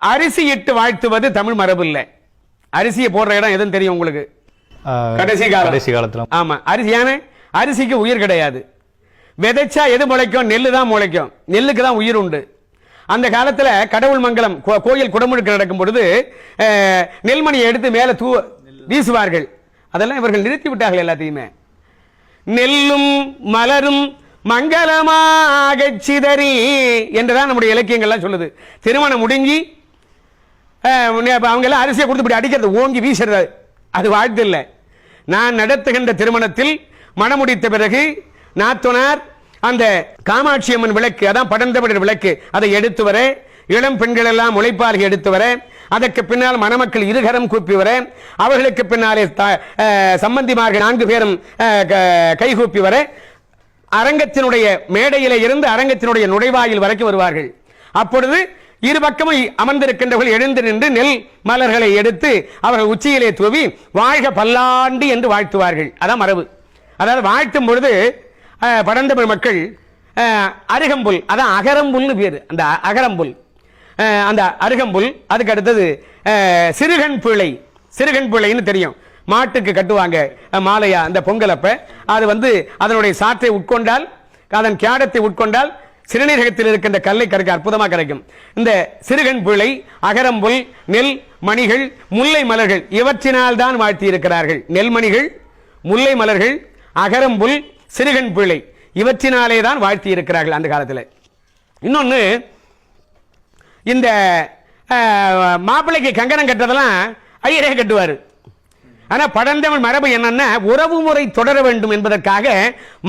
அரிசி இட்டு வாழ்த்துவது தமிழ் மரபு இல்லை. அரிசியை போடுற இடம் எதுன்னு தெரியும் உங்களுக்கு? கடைசி காலத்துல. ஆமா, அரிசிக்கு உயிர் கிடையாது. விதைச்சா எது முளைக்கும்? நெல்லு தான் முளைக்கும். நெல்லுக்கு தான் உயிர் உண்டு. அந்த காலத்துல கடவுள் மங்கலம் கோயில் குடமுழுக்கு நடக்கும் பொழுது நெல்மணியை எடுத்து மேல வீசுவார்கள். அதெல்லாம் இவர்கள் நிறுத்தி விட்டார்கள் எல்லாத்தையுமே. நெல்லும் மலரும் மங்களமாக சிதறி என்றுதான் நம்முடைய இலக்கியங்கள்லாம் சொல்லுது. திருமணம் முடிஞ்சு அவங்க எல்லாம் அரிசியை கொடுத்து அடிக்கிறது, ஓங்கி வீசுறது, அது வாழ்த்து இல்லை. நான் நடத்துகின்ற திருமணத்தில் மணமுடித்த பிறகு நாத்தனார் அந்த காமாட்சி அம்மன் விளக்கு, அதான் படந்தமிழர் விளக்கு, அதை எடுத்து வர, இளம் பெண்கள் எல்லாம் முளைப்பால் எடுத்து வர, அதற்கு பின்னால் மணமக்கள் இருகரம் கூப்பி வர, அவர்களுக்கு பின்னாலே சம்பந்திமார்கள் 4 பேரும் கைகூப்பி வர, அரங்கத்தினுடைய மேடையில இருந்து அரங்கத்தினுடைய நுழைவாயில் வரைக்கும் வருவார்கள். அப்பொழுது இரு பக்கமும் அமர்ந்திருக்கின்றவர்கள் எழுந்து நின்று நெல் மலர்களை எடுத்து அவர்கள் உச்சியிலே தூவி வாழ்க பல்லாண்டு என்று வாழ்த்துவார்கள். அதான் மரபு. அதாவது வாழ்த்தும் பொழுது பழந்தமிழ் மக்கள் அருகம்புல், அதான் அகரம்புல்னு பேரு. அந்த அகரம்புல், அந்த அருகம்புல், அதுக்கு அடுத்தது சிறுகண் பிள்ளை. சிறுகண் பிள்ளைன்னு தெரியும், மாட்டுக்கு கட்டுவாங்க மாலையா அந்த பொங்கலப்ப. அது அதனுடைய சாற்றை உட்கொண்டால், அதன் கேடத்தை உட்கொண்டால் சிறுநீரகத்தில் இருக்கின்ற கல்லை கரைக்க அற்புதமாக கிடைக்கும். இந்த சிறுகண் பிள்ளை, அகரம்புல், நெல் மணிகள், முல்லை மலர்கள், இவற்றினால் தான் வாழ்த்தி இருக்கிறார்கள். நெல்மணிகள், முல்லை மலர்கள், அகரம்புல், சிறுகண் பிள்ளை, இவற்றினாலே தான் வாழ்த்தி இருக்கிறார்கள் அந்த காலத்தில். இன்னொன்று, இந்த மாப்பிள்ளைக்கு கங்கணம் கட்டுறதெல்லாம் ஐயரே கட்டுவார். ஆனால் பழந்தமிழ் மரபு என்னன்னா, உறவு முறை தொடர வேண்டும் என்பதற்காக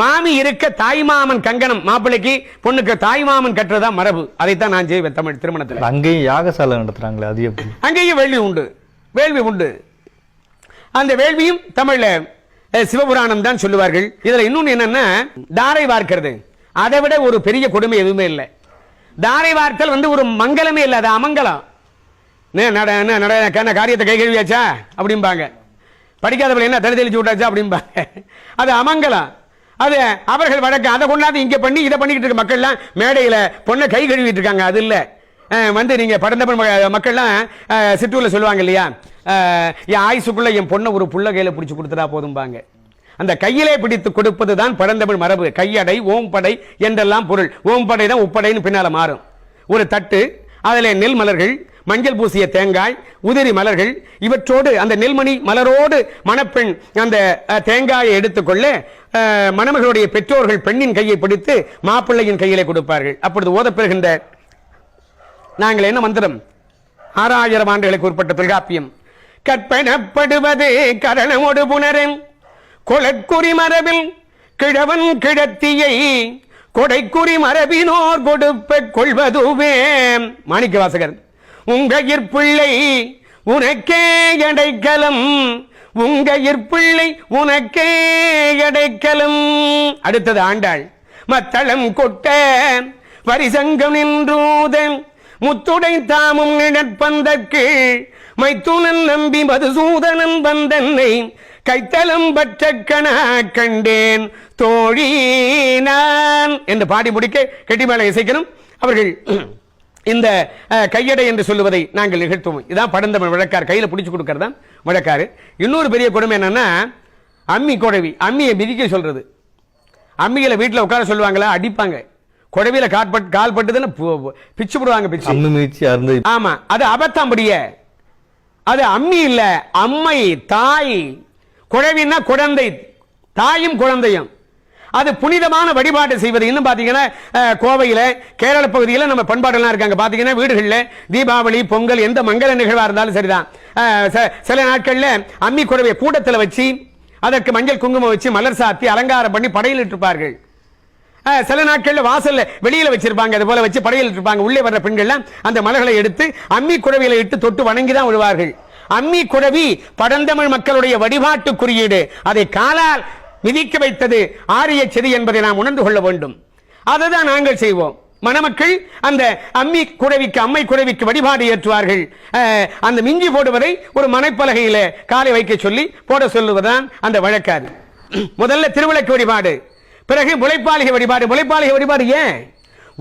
மாமி இருக்க தாய்மாமன் கங்கணம், மாப்பிள்ளைக்கு பொண்ணுக்கு தாய்மாமன் கட்டுறதா மரபு. அதைத்தான் நான் செய்வேன் தமிழ் திருமணத்தில். அங்கேயும் யாகசாலை நடத்துறாங்களே, அது எப்படி? அங்கேயும் வேள்வி உண்டு, வேள்வி உண்டு. அந்த வேள்வியும் தமிழ்ல சிவபுராணம் தான் சொல்லுவார்கள். இதுல இன்னொன்னு என்னன்னா, தாரை வார்க்கிறது. அதை விட ஒரு பெரிய கொடுமை எதுவுமே இல்லை. தாரை வார்த்தல் ஒரு மங்களமே இல்லை, அது அமங்கலம். காரியத்தை கை கழுவியாச்சா அப்படிம்பாங்க, படிக்காதவர்கள் என்ன தலை தெளிச்சு விட்டாச்சா அப்படிம்பாங்க, அது அமங்கலம். அது அவர்கள் வழக்கு. அதை கொண்டாந்து இங்க பண்ணி இதை பண்ணிக்கிட்டு இருக்க மக்கள்லாம் மேடையில பொண்ணை கை கழுவிட்டு இருக்காங்க. அது இல்லை. நீங்க படந்தமிழ் மக்கள்லாம் சிற்றூர்ல சொல்லுவாங்க இல்லையா, என் ஆயுசுக்குள்ள என் பொண்ணை ஒரு புள்ள கையில பிடிச்சு கொடுத்துட்டா போதும்பாங்க. அந்த கையிலே பிடித்து கொடுப்பது தான் பழந்தமிழ் மரபு. கையடை, ஓம்படை என்றெல்லாம் பொருள். ஓம்படை தான் உப்படைன்னு பின்னால மாறும். ஒரு தட்டு, அதில் நெல் மலர்கள், மஞ்சள் பூசிய தேங்காய், உதிரி மலர்கள், இவற்றோடு அந்த நெல்மணி மலரோடு மணப்பெண் அந்த தேங்காயை எடுத்துக்கொள்ள மணமகளுடைய பெற்றோர்கள் பெண்ணின் கையை பிடித்து மாப்பிள்ளையின் கையிலே கொடுப்பார்கள். அப்பொழுது ஓதப்பெறுகின்ற நாங்கள் என்ன மந்திரம்? 6000 ஆண்டுகளுக்கு உட்பட்ட தொல்காப்பியம். கற்பனப்படுவது கரணமோடு புனரன் கொளக்குறி மரபில் கிழவன் கிழத்தியை கொடைக்குறி மரபினோர் கொடுப்ப கொள்வதுவே. மாணிக்க வாசகர். உங்கையிற்பிள்ளை உனக்கே எடைக்கலம், உங்கையிற்பிள்ளை உனக்கே எடைக்கலம். அடுத்தது ஆண்டாள். மத்தளம் கொட்ட வரிசங்கம் நின்றூதன் முத்துடை தாமும் நிழற்பந்தற்கு மைத்துனன் நம்பி மதுசூதனன் வந்தன்னை கைத்தலம் பற்ற கணா கண்டேன் தோழி நான் என்று பாடி முடிக்க கெட்டிமேள இசைக்கணும். அவர்கள் இந்த கையடை என்று சொல்லுவதை நாங்கள் நிகழ்த்துவோம். இதான் பழந்தமிழ் வழக்கார், கையில பிடிச்சு கொடுக்கறது தான் வழக்காரு. இன்னொரு பெரிய கொடுமை என்னன்னா, அம்மி குழவி, அம்மியை மிதிக்க சொல்றது. அம்மிகளை வீட்டில் உட்கார சொல்லுவாங்களா, அடிப்பாங்க. குழவியில கால் பட்டுதுன்னு பிச்சு போடுவாங்க, பிச்சு. ஆமா, அது அபத்தாம்படிய. அது அம்மி இல்ல, அம்மை, தாய். குழவின்னா குழந்தை, தாயும் குழந்தையும். அது புனிதமான வழிபாடு செய்வது. இன்னும் பாத்தீங்கன்னா கோவையில, கேரள பகுதியில் நம்ம பண்பாடெல்லாம் இருக்காங்க. பாத்தீங்கன்னா வீடுகளில் தீபாவளி, பொங்கல், எந்த மங்கள நிகழ்வா இருந்தாலும் சரிதான், சில நாட்கள்ல அம்மி குழவையை கூடத்தில் வச்சு அதற்கு மஞ்சள் குங்குமம் வச்சு மலர் சாத்தி அலங்காரம் பண்ணி படையில் இருப்பார்கள். சில நாட்கள்ல வாசல்ல வெளியில வச்சிருப்பாங்க, அது போல வச்சு படையில் இருப்பாங்க. உள்ளே வர்ற பெண்கள்லாம் அந்த மலர்களை எடுத்து அம்மி குழவியில இட்டு தொட்டு வணங்கி தான் விடுவார்கள். அம்மி குழவி பழந்தமிழ் மக்களுடைய வழிபாட்டு குறியீடு. அதை காலால் மிதிக்க வைத்தது ஆரிய செடி என்பதை நாம் உணர்ந்து கொள்ள வேண்டும். அதுதான் நாங்கள் செய்வோம். மணமக்கள் அந்த அம்மி குழவிக்கு, அம்மை குழவிக்கு வழிபாடு ஏற்றுவார்கள். அந்த மிஞ்சி போடுவதை ஒரு மனைப்பலகையில காலை வைக்க சொல்லி போட சொல்லுவதுதான் அந்த வழக்காது. முதல்ல திருவிளக்கு வழிபாடு, பிறகு முளைப்பாளிகை வழிபாடு. முளைப்பாளிகை வழிபாடு ஏன்?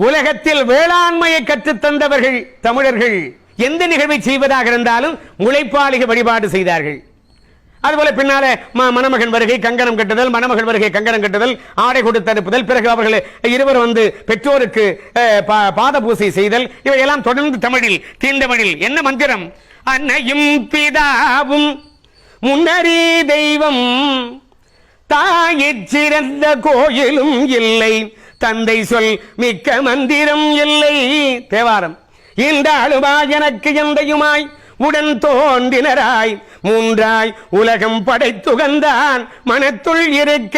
உலகத்தில் வேளாண்மையை கற்றுத்தந்தவர்கள் தமிழர்கள். எந்த நிகழ்வை செய்வதாக இருந்தாலும் முளைப்பாலிக வழிபாடு செய்தார்கள். அதுபோல பின்னால மணமகன் வருகை கங்கணம் கட்டுதல், மணமகள் வருகை கங்கணம் கட்டுதல், ஆடை கொடுத்து அனுப்புதல், பிறகு அவர்கள் இருவர் வந்து பெற்றோருக்கு பாத பூசை செய்தல், இவையெல்லாம் தொடர்ந்து தமிழில் தீண்டமிழில் என்ன மந்திரம்? அன்னையும் பிதாவும் முன்னறி தெய்வம், தாயிற் சிறந்த கோயிலும் இல்லை, தந்தை சொல் மிக்க மந்திரம் இல்லை. தேவாரம். ஈண்டாளுமா எனக்கு எந்தையுமாய் உடன் தோன்றினராய் மூன்றாய் உலகம் படைத்துகந்தான் மனத்துள் இருக்க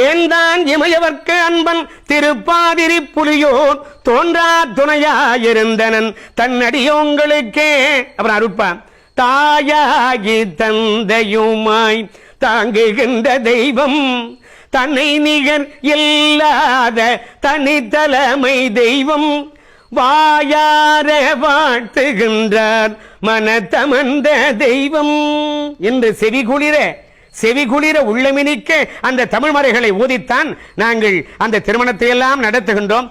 ஏன்தான் இமையவர்க்கு அன்பன் திருப்பாதிரி புலியோர் தோன்றா துணையாயிருந்தனன் தன்னடியோங்களுக்கே. அப்புறம் அருட்பான். தாயாகி தந்தையுமாய் தாங்குகின்ற தெய்வம், தன்னை நிகர் இல்லாத தனித்தலைமை தெய்வம், வாயார வாழ்த்துகின்றார் மனத்தமர்ந்த தெய்வம் என்று செவிகுளிர உள்ளமினிக்க அந்த தமிழ் மறைகளை ஓதித்தான் நாங்கள் அந்த திருமணத்தை எல்லாம் நடத்துகின்றோம்.